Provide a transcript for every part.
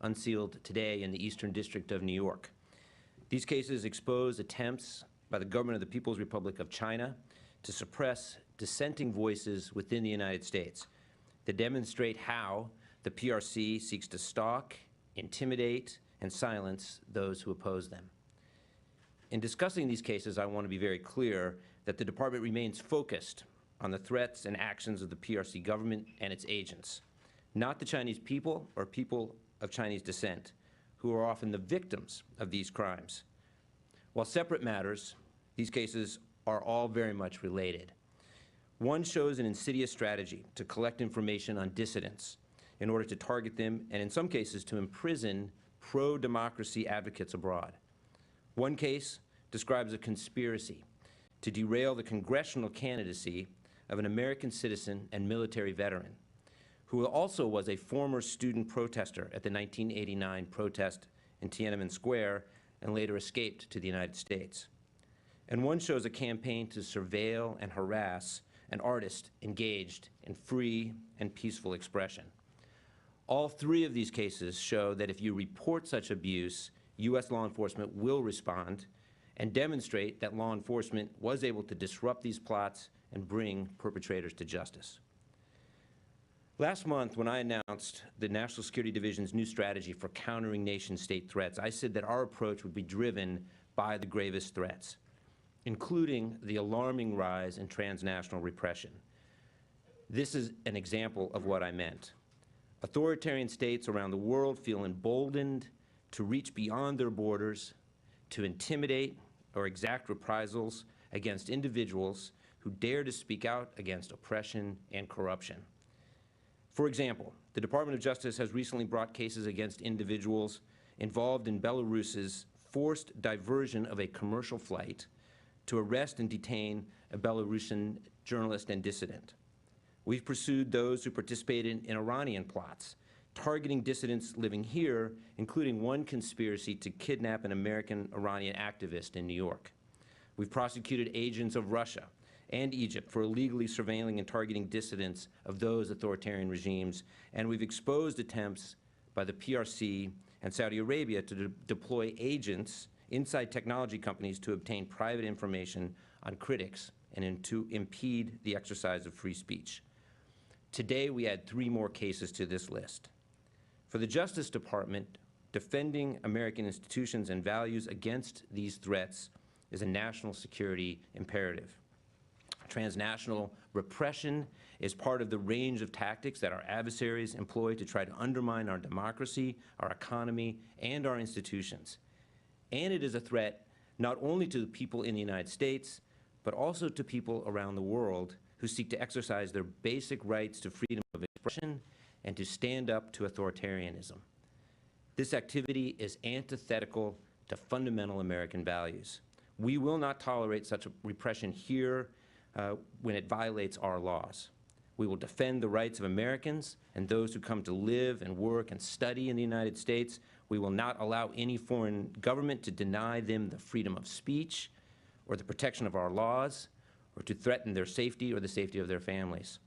unsealed today in the Eastern District of New York. These cases expose attempts by the government of the People's Republic of China to suppress dissenting voices within the United States, that demonstrate how the PRC seeks to stalk, intimidate, and silence those who oppose them. In discussing these cases, I want to be very clear that the Department remains focused on the threats and actions of the PRC government and its agents, not the Chinese people or people of Chinese descent, who are often the victims of these crimes. While separate matters, these cases are all very much related. One shows an insidious strategy to collect information on dissidents in order to target them, and in some cases to imprison pro-democracy advocates abroad. One case describes a conspiracy to derail the congressional candidacy of an American citizen and military veteran, who also was a former student protester at the 1989 protest in Tiananmen Square and later escaped to the United States. And one shows a campaign to surveil and harass an artist engaged in free and peaceful expression. All three of these cases show that if you report such abuse, U.S. law enforcement will respond and demonstrate that law enforcement was able to disrupt these plots and bring perpetrators to justice. Last month, when I announced the National Security Division's new strategy for countering nation-state threats, I said that our approach would be driven by the gravest threats, including the alarming rise in transnational repression. This is an example of what I meant. Authoritarian states around the world feel emboldened to reach beyond their borders, to intimidate or exact reprisals against individuals who dare to speak out against oppression and corruption. For example, the Department of Justice has recently brought cases against individuals involved in Belarus's forced diversion of a commercial flight to arrest and detain a Belarusian journalist and dissident. We've pursued those who participated in Iranian plots, targeting dissidents living here, including one conspiracy to kidnap an American Iranian activist in New York. We've prosecuted agents of Russia and Egypt for illegally surveilling and targeting dissidents of those authoritarian regimes, and we've exposed attempts by the PRC and Saudi Arabia to deploy agents inside technology companies to obtain private information on critics and to impede the exercise of free speech. Today, we add 3 more cases to this list. For the Justice Department, defending American institutions and values against these threats is a national security imperative. Transnational repression is part of the range of tactics that our adversaries employ to try to undermine our democracy, our economy, and our institutions. And it is a threat not only to the people in the United States, but also to people around the world who seek to exercise their basic rights to freedom of expression and to stand up to authoritarianism. This activity is antithetical to fundamental American values. We will not tolerate such repression here when it violates our laws. We will defend the rights of Americans and those who come to live and work and study in the United States. We will not allow any foreign government to deny them the freedom of speech or the protection of our laws, or to threaten their safety or the safety of their families.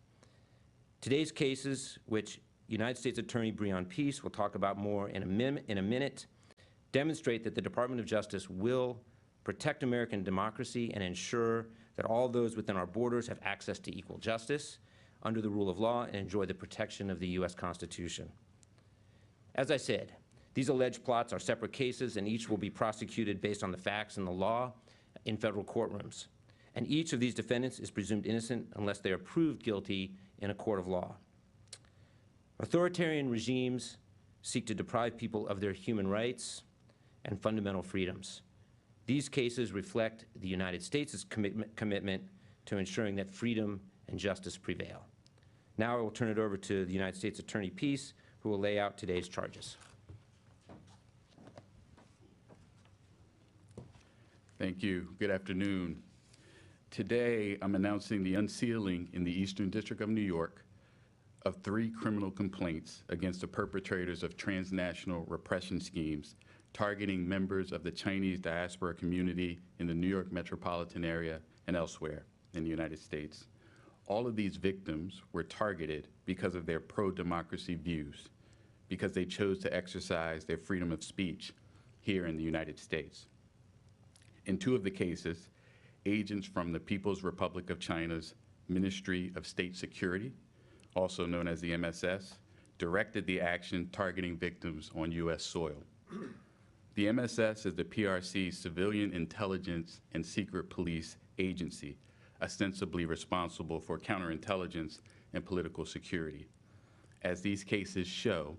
Today's cases, which United States Attorney Breon Peace will talk about more in a minute, demonstrate that the Department of Justice will protect American democracy and ensure that all those within our borders have access to equal justice under the rule of law and enjoy the protection of the U.S. Constitution. As I said, these alleged plots are separate cases, and each will be prosecuted based on the facts and the law in federal courtrooms. And each of these defendants is presumed innocent unless they are proved guilty in a court of law. Authoritarian regimes seek to deprive people of their human rights and fundamental freedoms. These cases reflect the United States' commitment to ensuring that freedom and justice prevail. Now I will turn it over to the United States Attorney Peace, who will lay out today's charges. Thank you. Good afternoon. Today, I'm announcing the unsealing in the Eastern District of New York of 3 criminal complaints against the perpetrators of transnational repression schemes targeting members of the Chinese diaspora community in the New York metropolitan area and elsewhere in the United States. All of these victims were targeted because of their pro-democracy views. because they chose to exercise their freedom of speech here in the United States. In two of the cases, agents from the People's Republic of China's Ministry of State Security, also known as the MSS, directed the action targeting victims on U.S. soil. The MSS is the PRC's civilian intelligence and secret police agency, ostensibly responsible for counterintelligence and political security. As these cases show,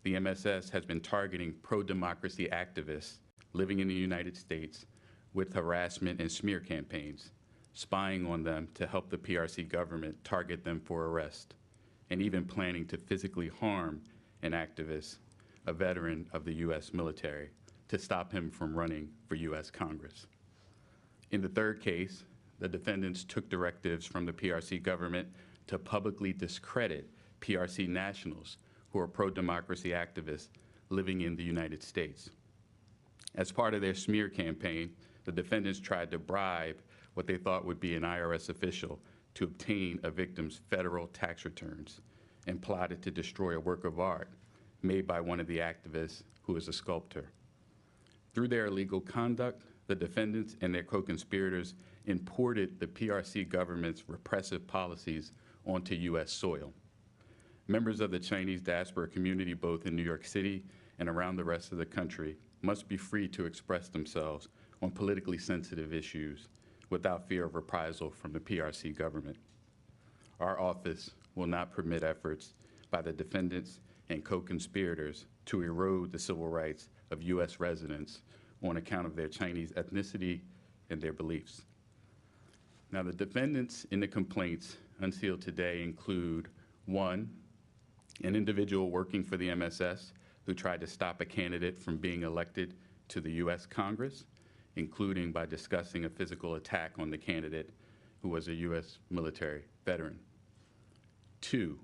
the MSS has been targeting pro-democracy activists living in the United States with harassment and smear campaigns, spying on them to help the PRC government target them for arrest, and even planning to physically harm an activist, a veteran of the U.S. military, to stop him from running for U.S. Congress. In the third case, the defendants took directives from the PRC government to publicly discredit PRC nationals who are pro-democracy activists living in the United States. As part of their smear campaign, the defendants tried to bribe what they thought would be an IRS official to obtain a victim's federal tax returns and plotted to destroy a work of art made by one of the activists who is a sculptor. Through their illegal conduct, the defendants and their co-conspirators imported the PRC government's repressive policies onto U.S. soil. Members of the Chinese diaspora community, both in New York City and around the rest of the country, must be free to express themselves on politically sensitive issues without fear of reprisal from the PRC government. Our office will not permit efforts by the defendants and co-conspirators to erode the civil rights of U.S. residents on account of their Chinese ethnicity and their beliefs. Now, the defendants in the complaints unsealed today include: one, an individual working for the MSS who tried to stop a candidate from being elected to the U.S. Congress, including by discussing a physical attack on the candidate who was a U.S. military veteran. Two,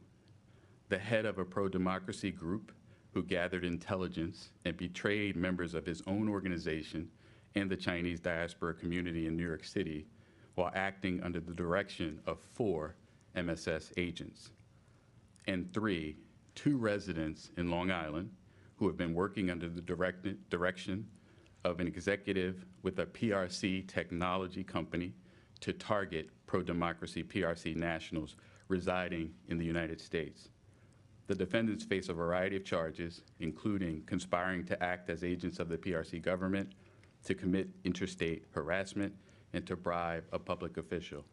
the head of a pro-democracy group who gathered intelligence and betrayed members of his own organization and the Chinese diaspora community in New York City while acting under the direction of 4 MSS agents. And three, 2 residents in Long Island who have been working under the direction of an executive with a PRC technology company to target pro-democracy PRC nationals residing in the United States. The defendants face a variety of charges, including conspiring to act as agents of the PRC government, to commit interstate harassment, and to bribe a public official.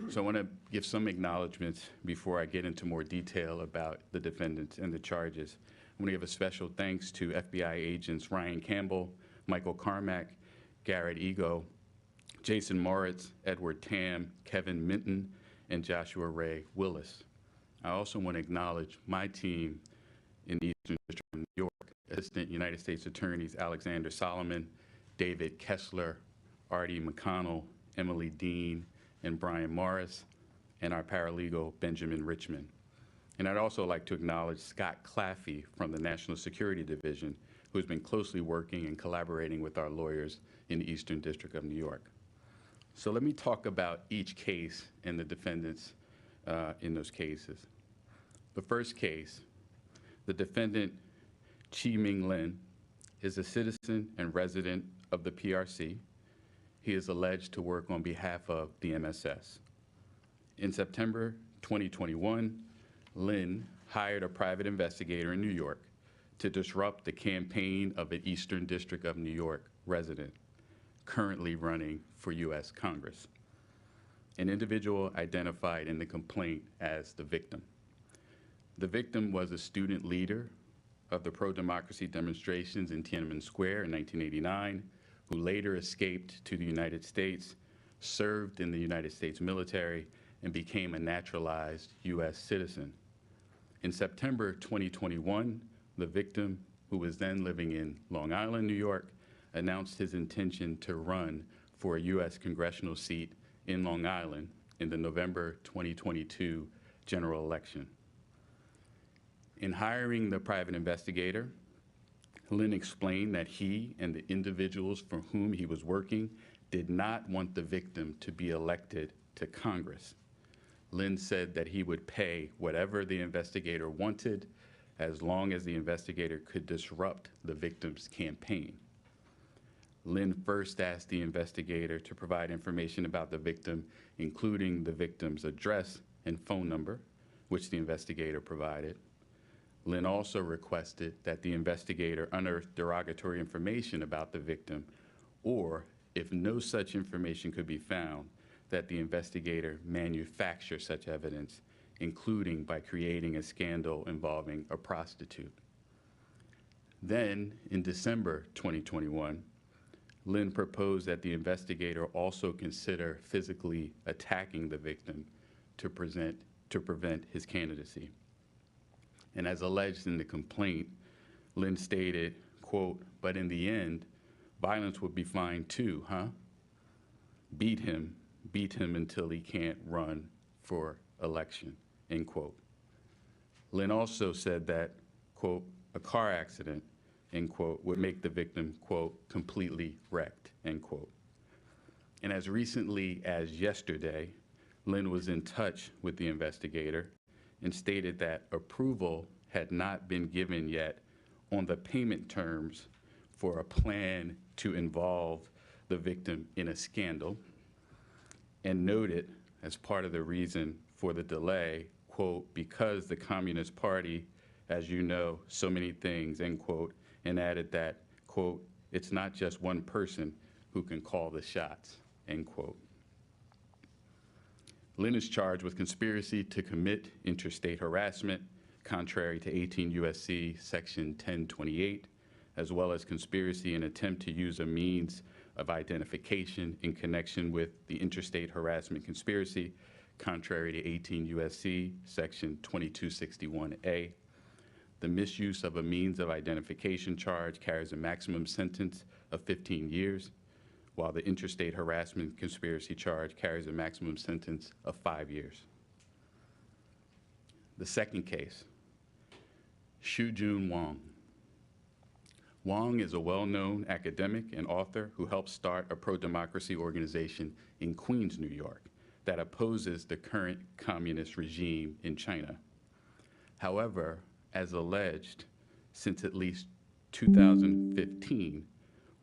So I want to give some acknowledgments before I get into more detail about the defendants and the charges. I want to give a special thanks to FBI agents Ryan Campbell, Michael Carmack, Garrett Ego, Jason Moritz, Edward Tam, Kevin Minton, and Joshua Ray Willis. I also want to acknowledge my team in the Eastern District of New York, Assistant United States Attorneys Alexander Solomon, David Kessler, Artie McConnell, Emily Dean, and Brian Morris, and our paralegal, Benjamin Richmond. And I'd also like to acknowledge Scott Claffey from the National Security Division, who's been closely working and collaborating with our lawyers in the Eastern District of New York. So let me talk about each case and the defendants in those cases. The first case, the defendant, Chi Ming Lin, is a citizen and resident of the PRC. He is alleged to work on behalf of the MSS. In September 2021, Lin hired a private investigator in New York to disrupt the campaign of an Eastern District of New York resident currently running for U.S. Congress, an individual identified in the complaint as the victim. The victim was a student leader of the pro-democracy demonstrations in Tiananmen Square in 1989, who later escaped to the United States, served in the United States military, and became a naturalized U.S. citizen. In September 2021, the victim, who was then living in Long Island, New York, announced his intention to run for a U.S. congressional seat in Long Island in the November 2022 general election. In hiring the private investigator, Lin explained that he and the individuals for whom he was working did not want the victim to be elected to Congress. Lin said that he would pay whatever the investigator wanted as long as the investigator could disrupt the victim's campaign. Lynn first asked the investigator to provide information about the victim, including the victim's address and phone number, which the investigator provided. Lynn also requested that the investigator unearth derogatory information about the victim, or if no such information could be found, that the investigator manufacture such evidence, including by creating a scandal involving a prostitute. Then, in December 2021, Lynn proposed that the investigator also consider physically attacking the victim to prevent his candidacy. And as alleged in the complaint, Lynn stated, quote, "But in the end, violence would be fine too, huh? Beat him until he can't run for election," end quote. Lynn also said that, quote, "A car accident," end quote, "would make the victim," quote, "completely wrecked," end quote. And as recently as yesterday, Lynn was in touch with the investigator and stated that approval had not been given yet on the payment terms for a plan to involve the victim in a scandal, and noted as part of the reason for the delay, quote, "because the Communist Party, as you know, so many things," end quote, and added that, quote, "it's not just one person who can call the shots," end quote. Lynn is charged with conspiracy to commit interstate harassment, contrary to 18 U.S.C. Section 1028, as well as conspiracy and attempt to use a means of identification in connection with the interstate harassment conspiracy, contrary to 18 U.S.C. Section 2261A. The misuse of a means of identification charge carries a maximum sentence of 15 years, while the interstate harassment conspiracy charge carries a maximum sentence of 5 years. The second case, Shujun Wong. Wong is a well-known academic and author who helped start a pro-democracy organization in Queens, New York, that opposes the current communist regime in China. However, as alleged, since at least 2015,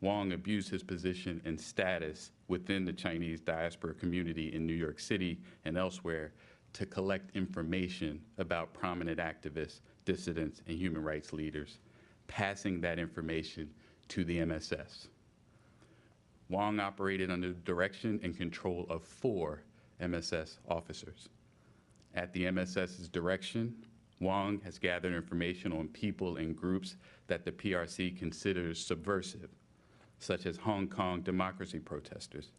Wong abused his position and status within the Chinese diaspora community in New York City and elsewhere to collect information about prominent activists, dissidents, and human rights leaders, passing that information to the MSS. Wong operated under the direction and control of 4 MSS officers. At the MSS's direction, Wong has gathered information on people and groups that the PRC considers subversive, such as Hong Kong democracy protesters,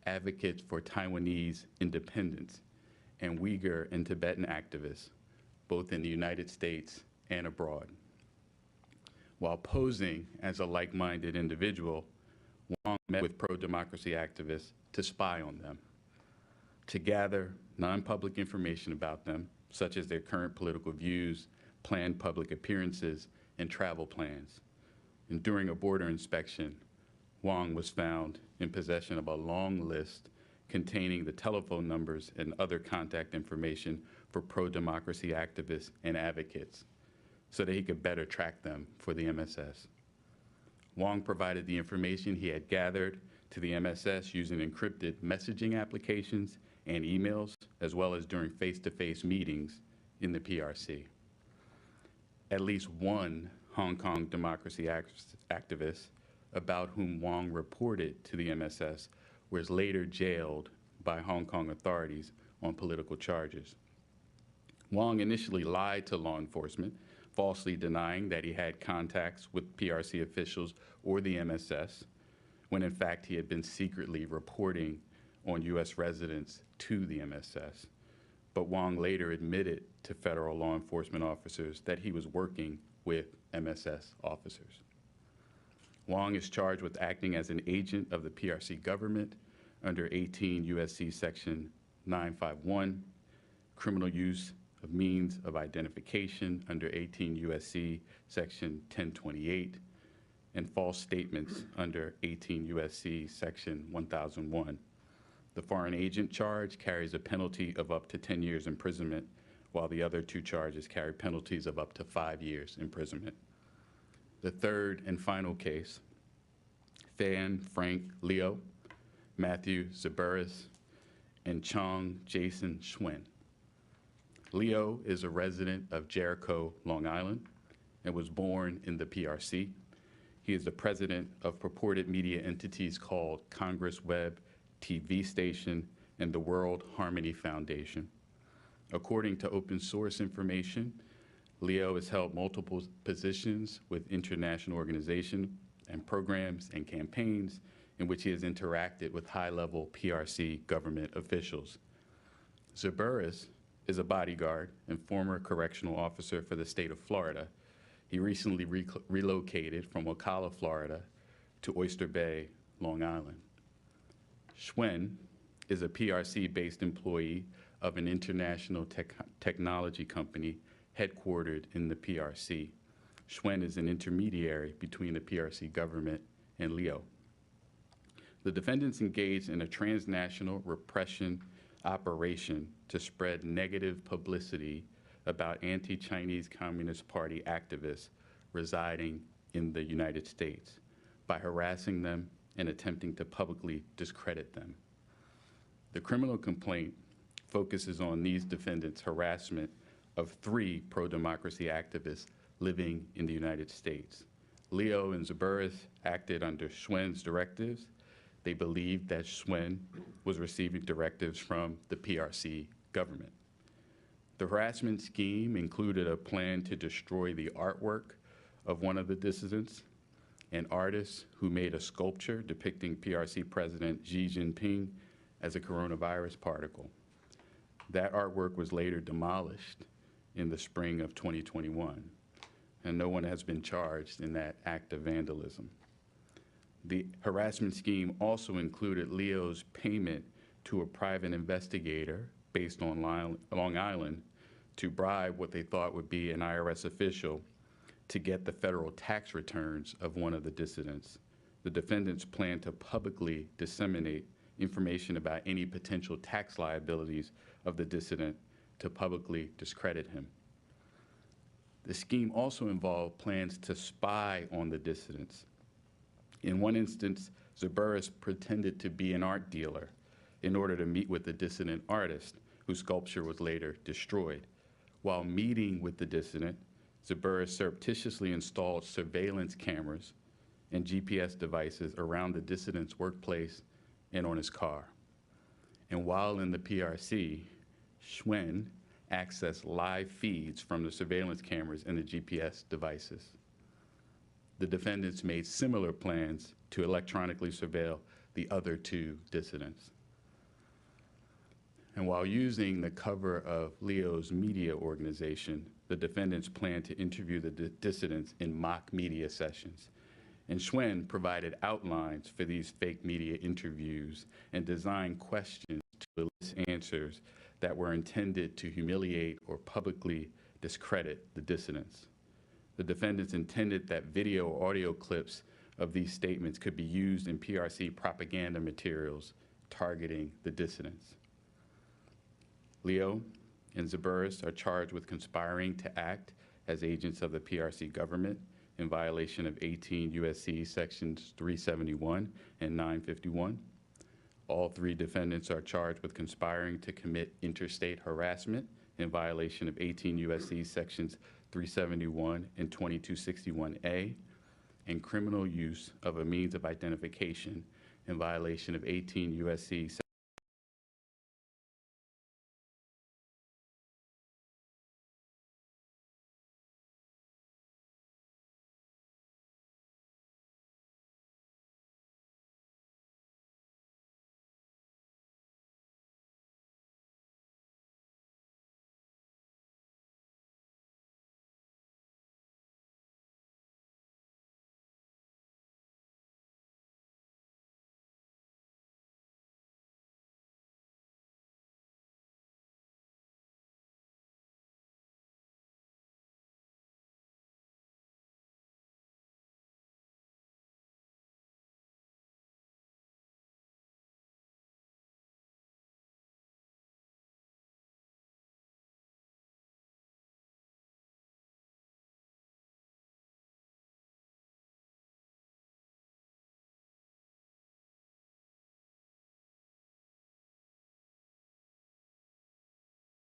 advocates for Taiwanese independence, and Uyghur and Tibetan activists, both in the United States and abroad. While posing as a like-minded individual, Wong met with pro-democracy activists to spy on them, to gather non-public information about them, such as their current political views, planned public appearances, and travel plans. And during a border inspection, Wong was found in possession of a long list containing the telephone numbers and other contact information for pro-democracy activists and advocates so that he could better track them for the MSS. Wong provided the information he had gathered to the MSS using encrypted messaging applications and emails, as well as during face-to-face meetings in the PRC. At least one Hong Kong democracy activist about whom Wong reported to the MSS was later jailed by Hong Kong authorities on political charges. Wong initially lied to law enforcement, falsely denying that he had contacts with PRC officials or the MSS, when in fact he had been secretly reporting on U.S. residents to the MSS. But Wong later admitted to federal law enforcement officers that he was working with MSS officers. Wong is charged with acting as an agent of the PRC government under 18 U.S.C. Section 951, criminal use of means of identification under 18 U.S.C. Section 1028, and false statements under 18 U.S.C. Section 1001. The foreign agent charge carries a penalty of up to 10 years imprisonment, while the other 2 charges carry penalties of up to 5 years imprisonment. The third and final case, Fan Frank Leo, Matthew Zaburis, and Chong Jason Schwen. Leo is a resident of Jericho, Long Island, and was born in the PRC. He is the president of purported media entities called Congress Web TV Station and the World Harmony Foundation. According to open source information, Leo has held multiple positions with international organizations and programs and campaigns in which he has interacted with high-level PRC government officials. Zaburis is a bodyguard and former correctional officer for the state of Florida. He recently relocated from Ocala, Florida to Oyster Bay, Long Island. Schwen is a PRC-based employee of an international technology company headquartered in the PRC. Schwen is an intermediary between the PRC government and Leo. The defendants engaged in a transnational repression operation to spread negative publicity about anti-Chinese Communist Party activists residing in the United States by harassing them and attempting to publicly discredit them. The criminal complaint focuses on these defendants' harassment of 3 pro-democracy activists living in the United States. Leo and Zaburis acted under Schwen's directives. They believed that Schwen was receiving directives from the PRC government. The harassment scheme included a plan to destroy the artwork of one of the dissidents, an artist who made a sculpture depicting PRC President Xi Jinping as a coronavirus particle. That artwork was later demolished in the spring of 2021, and no one has been charged in that act of vandalism. The harassment scheme also included Leo's payment to a private investigator based on Long Island to bribe what they thought would be an IRS official to get the federal tax returns of one of the dissidents. The defendants planned to publicly disseminate information about any potential tax liabilities of the dissident to publicly discredit him. The scheme also involved plans to spy on the dissidents. In one instance, Zaburis pretended to be an art dealer in order to meet with the dissident artist, whose sculpture was later destroyed. While meeting with the dissident, Zaburis surreptitiously installed surveillance cameras and GPS devices around the dissident's workplace and on his car. And while in the PRC, Schwen accessed live feeds from the surveillance cameras and the GPS devices. The defendants made similar plans to electronically surveil the other 2 dissidents. And while using the cover of Leo's media organization, the defendants planned to interview the dissidents in mock media sessions. And Schwen provided outlines for these fake media interviews and designed questions to elicit answers that were intended to humiliate or publicly discredit the dissidents. The defendants intended that video or audio clips of these statements could be used in PRC propaganda materials targeting the dissidents. Leo and Zaburis are charged with conspiring to act as agents of the PRC government in violation of 18 U.S.C. sections 371 and 951. All 3 defendants are charged with conspiring to commit interstate harassment in violation of 18 U.S.C. sections 371 and 2261A, and criminal use of a means of identification in violation of 18 U.S.C.